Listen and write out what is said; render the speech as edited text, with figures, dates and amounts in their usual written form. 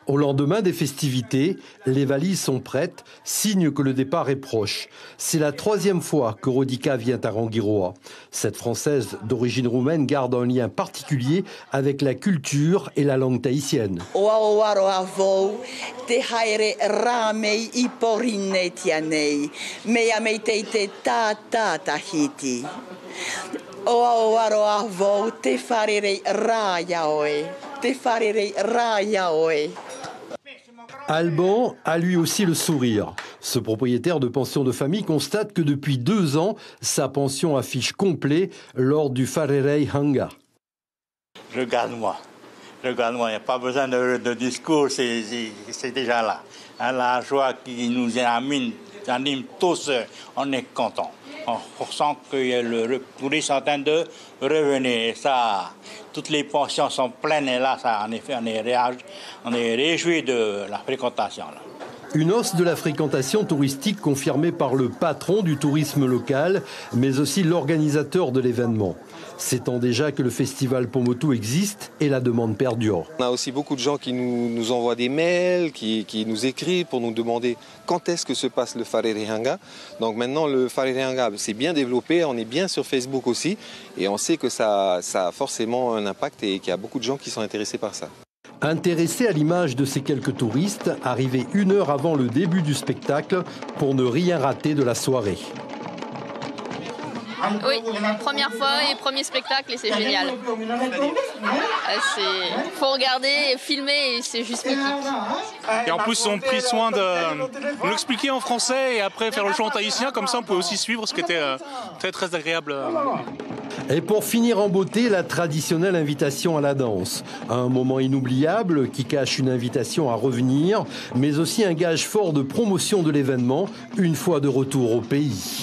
Au lendemain des festivités, les valises sont prêtes, signe que le départ est proche. C'est la 3e fois que Rodica vient à Rangiroa. Cette Française d'origine roumaine garde un lien particulier avec la culture et la langue tahitienne. Alban a lui aussi le sourire. Ce propriétaire de pension de famille constate que depuis 2 ans, sa pension affiche complet lors du Wharerei Hanga. Regarde-moi, il n'y a pas besoin de discours, c'est déjà là. La joie qui nous anime tous, on est contents. On ressent que tous les centaines de revenus, et ça, toutes les pensions sont pleines et là, ça, en effet, on est réjouis de la fréquentation. Là. Une hausse de la fréquentation touristique confirmée par le patron du tourisme local, mais aussi l'organisateur de l'événement. S'étant déjà que le festival Pomotu existe et la demande perdure. On a aussi beaucoup de gens qui nous envoient des mails, qui nous écrivent pour nous demander quand est-ce que se passe le Wharerei Hanga. Donc maintenant le Wharerei Hanga s'est bien développé, on est bien sur Facebook aussi et on sait que ça a forcément un impact et qu'il y a beaucoup de gens qui sont intéressés par ça. Intéressés à l'image de ces quelques touristes, arrivés 1 heure avant le début du spectacle pour ne rien rater de la soirée. Oui, première fois et premier spectacle et c'est génial. Faut regarder et filmer et c'est juste mythique. Et en plus, ils ont pris soin de nous l'expliquer en français et après faire le chant en tahitien, comme ça on pouvait aussi suivre, ce qui était très très agréable. Et pour finir en beauté, la traditionnelle invitation à la danse. Un moment inoubliable qui cache une invitation à revenir, mais aussi un gage fort de promotion de l'événement une fois de retour au pays.